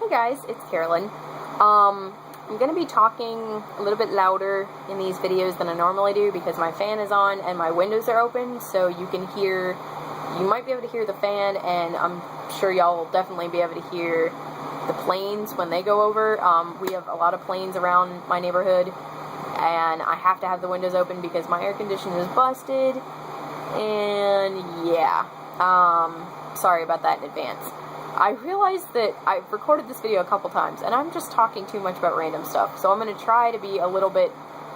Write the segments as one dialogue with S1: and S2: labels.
S1: Hey guys, it's Carolyn. I'm going to be talking a little bit louder in these videos than I normally do because my fan is on and my windows are open, so you might be able to hear the fan, and I'm sure y'all will definitely be able to hear the planes when they go over. We have a lot of planes around my neighborhood, and I have to have the windows open because my air conditioner is busted, and yeah, sorry about that in advance. I realized that I've recorded this video a couple times, and I'm just talking too much about random stuff, so I'm going to try to be a little bit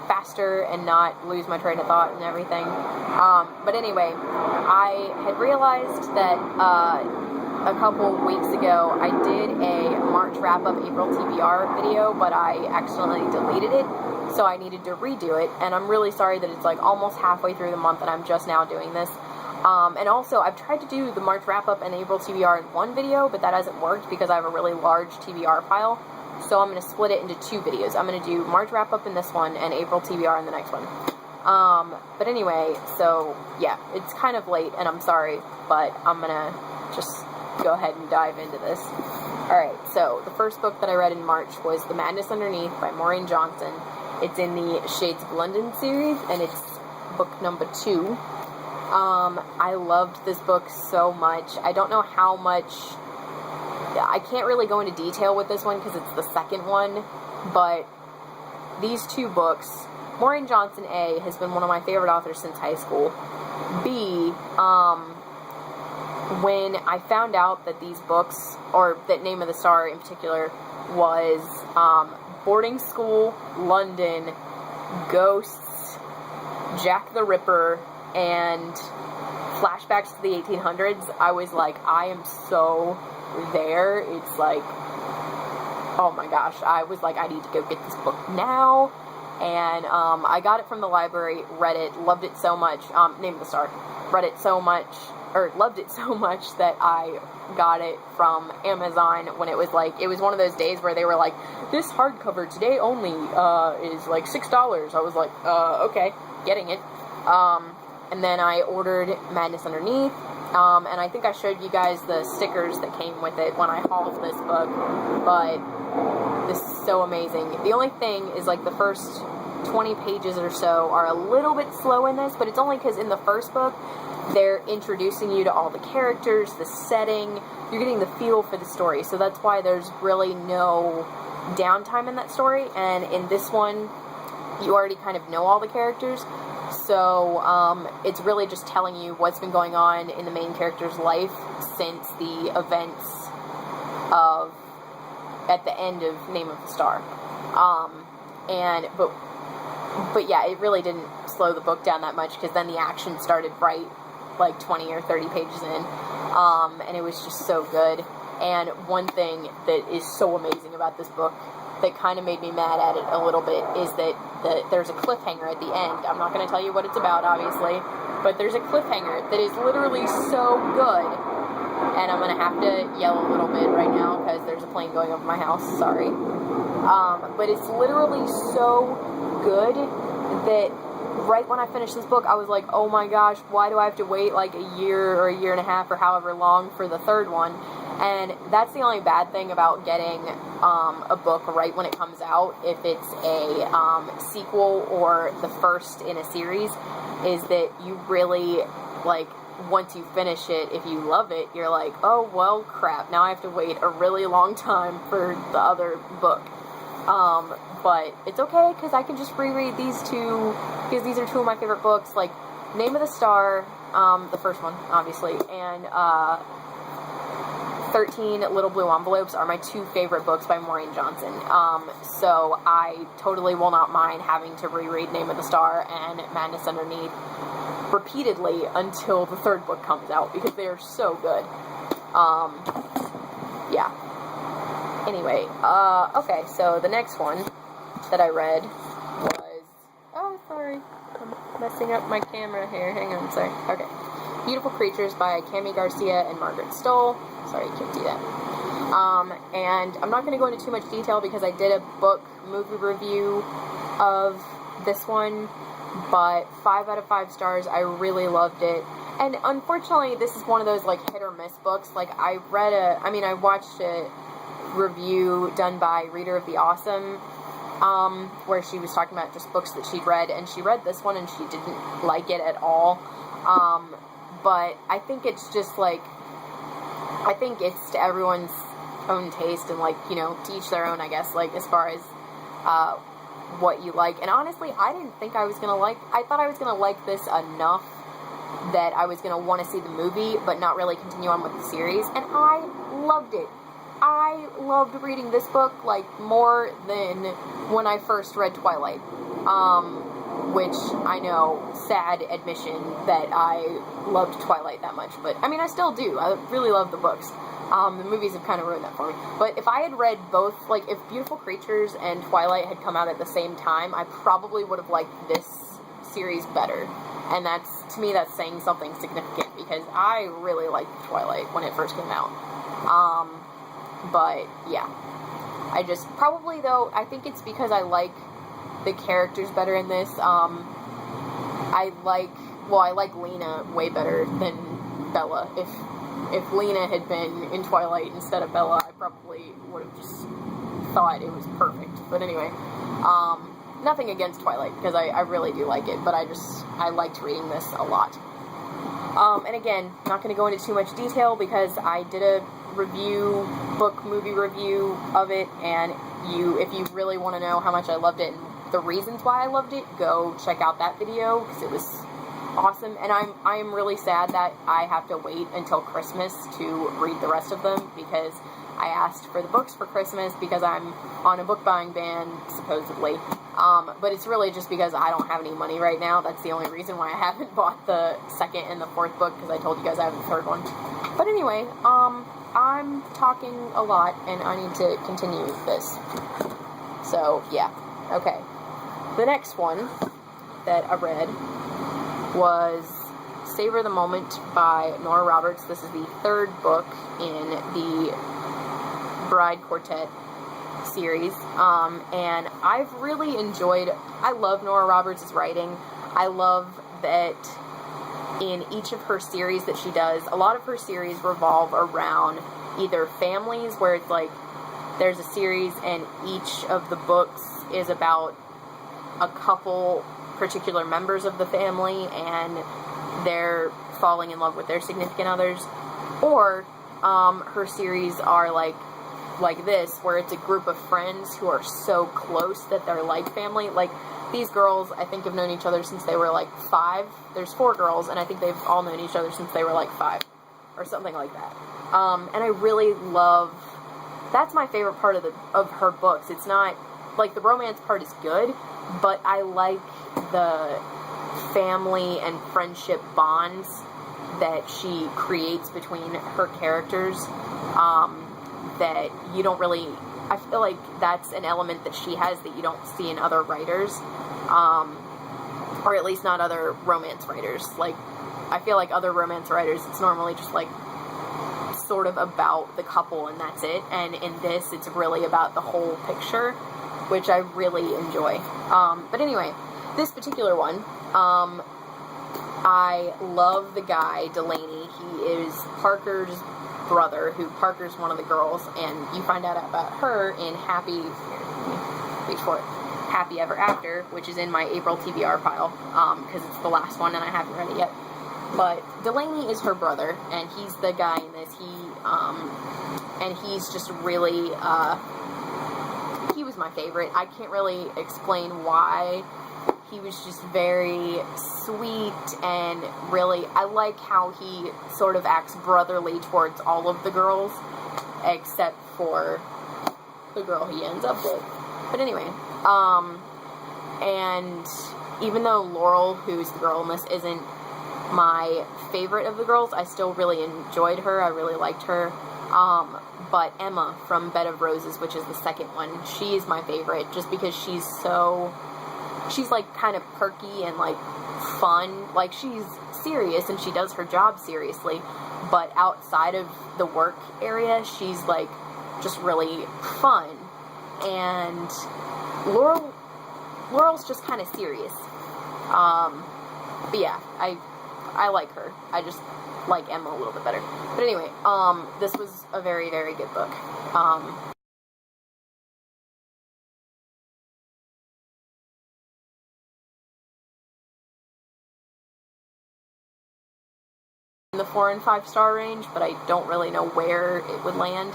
S1: faster and not lose my train of thought and everything. But anyway, I had realized that a couple weeks ago I did a March wrap-up April TBR video, but I accidentally deleted it, so I needed to redo it, and I'm really sorry that it's like almost halfway through the month and I'm just now doing this. And also, I've tried to do the March wrap-up and April TBR in one video, but that hasn't worked because I have a really large TBR file, so I'm going to split it into two videos. I'm going to do March wrap-up in this one and April TBR in the next one. But anyway, so, yeah, it's kind of late, and I'm sorry, but I'm going to just go ahead and dive into this. Alright, so, the first book that I read in March was The Madness Underneath by Maureen Johnson. It's in the Shades of London series, and it's book number 2. I loved this book so much. I don't know how much, I can't really go into detail with this one because it's the second one, but these two books, Maureen Johnson A has been one of my favorite authors since high school. B, when I found out that these books, or that Name of the Star in particular, was boarding school, London, ghosts, Jack the Ripper, and flashbacks to the 1800s, I was like, I am so there. It's like, oh my gosh, I was like, I need to go get this book now, and I got it from the library, read it, loved it so much, Name of the Star, read it so much, or loved it so much that I got it from Amazon when it was like, it was one of those days where they were like, this hardcover today only is like $6. I was like, okay, getting it. And then I ordered Madness Underneath, and I think I showed you guys the stickers that came with it when I hauled this book, but this is so amazing. The only thing is, like, the first 20 pages or so are a little bit slow in this, but it's only because in the first book, they're introducing you to all the characters, the setting, you're getting the feel for the story, so that's why there's really no downtime in that story, and in this one, you already kind of know all the characters. So, it's really just telling you what's been going on in the main character's life since the events of, at the end of Name of the Star. But yeah, it really didn't slow the book down that much, because then the action started right, like, 20 or 30 pages in, and it was just so good. And one thing that is so amazing about this book that kind of made me mad at it a little bit is that there's a cliffhanger at the end. I'm not going to tell you what it's about, obviously, but there's a cliffhanger that is literally so good, and I'm going to have to yell a little bit right now because there's a plane going over my house, sorry. But it's literally so good that right when I finished this book, I was like, oh my gosh, why do I have to wait like a year or a year and a half or however long for the third one? And that's the only bad thing about getting a book right when it comes out, if it's a sequel or the first in a series, is that you really, like, once you finish it, if you love it, you're like, oh, well, crap, now I have to wait a really long time for the other book. But it's okay, because I can just reread these two, because these are two of my favorite books, like Name of the Star, the first one, obviously, and 13 Little Blue Envelopes are my two favorite books by Maureen Johnson. So I totally will not mind having to reread Name of the Star and Madness Underneath repeatedly until the third book comes out, because they are so good. Yeah. Anyway, okay, so the next one that I read was, oh, sorry, I'm messing up my camera here, hang on, sorry, okay. Beautiful Creatures by Cami Garcia and Margaret Stoll. Sorry, I can't do that. And I'm not going to go into too much detail because I did a movie review of this one, but 5 out of 5 stars. I really loved it. And unfortunately, this is one of those, like, hit or miss books. Like, I watched it review done by Reader of the Awesome, where she was talking about just books that she'd read, and she read this one and she didn't like it at all. But I think it's just like, I think it's to everyone's own taste, and like, you know, to each their own, I guess, like as far as what you like. And honestly, I didn't think I was gonna like, I thought I was gonna like this enough that I was gonna want to see the movie, but not really continue on with the series, and I loved it. I loved reading this book, like, more than when I first read Twilight, which I know, sad admission that I loved Twilight that much, but, I mean, I still do. I really love the books. The movies have kind of ruined that for me. But if I had read both, like, if Beautiful Creatures and Twilight had come out at the same time, I probably would have liked this series better. And that's, to me, that's saying something significant, because I really liked Twilight when it first came out. But, yeah. I just, probably, though, I think it's because I like the characters better in this. I like Lena way better than Bella. If Lena had been in Twilight instead of Bella, I probably would have just thought it was perfect. But anyway, nothing against Twilight, because I really do like it, but I liked reading this a lot. And again, not going to go into too much detail, because I did a movie review of it, and if you really want to know how much I loved it and the reasons why I loved it, go check out that video, because it was awesome. And I am really sad that I have to wait until Christmas to read the rest of them, because I asked for the books for Christmas because I'm on a book buying ban, supposedly. But it's really just because I don't have any money right now. That's the only reason why I haven't bought the second and the fourth book, because I told you guys I have the third one. But anyway, I'm talking a lot, and I need to continue this. So, yeah. Okay. The next one that I read was Savor the Moment by Nora Roberts. This is the third book in the Bride Quartet series, and I've really enjoyed, I love Nora Roberts' writing. I love that in each of her series that she does, a lot of her series revolve around either families, where it's like there's a series and each of the books is about a couple particular members of the family and they're falling in love with their significant others, or her series are like this, where it's a group of friends who are so close that they're like family. Like, these girls, I think, have known each other since they were like 5. There's 4 girls, and I think they've all known each other since they were like 5, or something like that. And I really love, that's my favorite part of her books. It's not, like, the romance part is good, but I like the family and friendship bonds that she creates between her characters, that you don't really, I feel like that's an element that she has that you don't see in other writers, or at least not other romance writers. Like, I feel like other romance writers, it's normally just like sort of about the couple and that's it, and in this it's really about the whole picture, which I really enjoy. But anyway, this particular one, I love the guy, Delaney. He is Parker's brother, who Parker's one of the girls, and you find out about her in Happy Ever After, which is in my April TBR pile, because it's the last one and I haven't read it yet. But Delaney is her brother, and he's the guy in this. And he's just really, he was my favorite. I can't really explain why. He was just very sweet, and really, I like how he sort of acts brotherly towards all of the girls, except for the girl he ends up with. But anyway, and even though Laurel, who's the girl in this, isn't my favorite of the girls, I still really enjoyed her. I really liked her. But Emma from Bed of Roses, which is the second one, she's my favorite, just because she's like kind of perky and like fun. Like, she's serious and she does her job seriously, but outside of the work area, she's like just really fun. And Laurel's just kind of serious. But yeah, I like her. I just like Emma a little bit better. But anyway, this was a very, very good book. in the 4 and 5 star range, but I don't really know where it would land.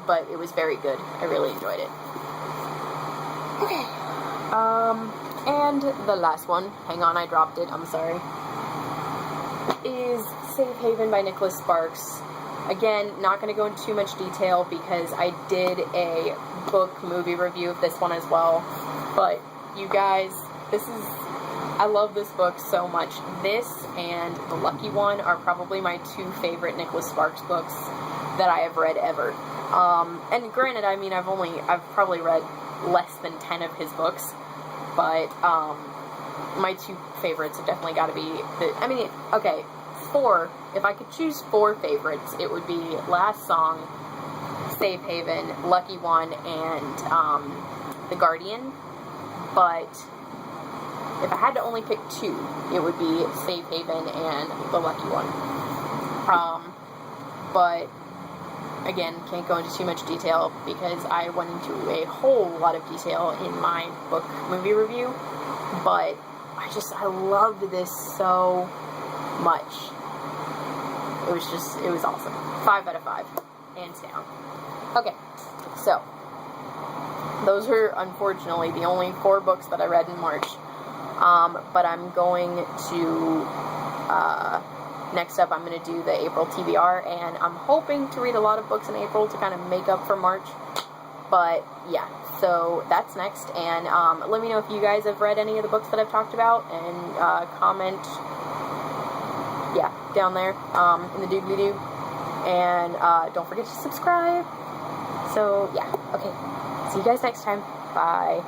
S1: But it was very good. I really enjoyed it. Okay. And the last one, hang on, I dropped it, I'm sorry, is Safe Haven by Nicholas Sparks. Again, not going to go into too much detail because I did a book movie review of this one as well. But you guys, I love this book so much. This and The Lucky One are probably my 2 favorite Nicholas Sparks books that I have read ever. And granted, I mean, I've probably read less than 10 of his books, but, my 2 favorites have definitely got to be, okay, 4, if I could choose 4 favorites, it would be Last Song, Safe Haven, Lucky One, and, The Guardian, but if I had to only pick 2, it would be Safe Haven and The Lucky One. But again, can't go into too much detail because I went into a whole lot of detail in my book movie review, but I loved this so much. It was awesome. 5 out of 5, hands down. Okay, so those are unfortunately the only 4 books that I read in March. But I'm going to, next up I'm going to do the April TBR, and I'm hoping to read a lot of books in April to kind of make up for March. But yeah, so that's next, and let me know if you guys have read any of the books that I've talked about, and comment, yeah, down there in the doobly-doo, and don't forget to subscribe. So yeah, okay, see you guys next time. Bye.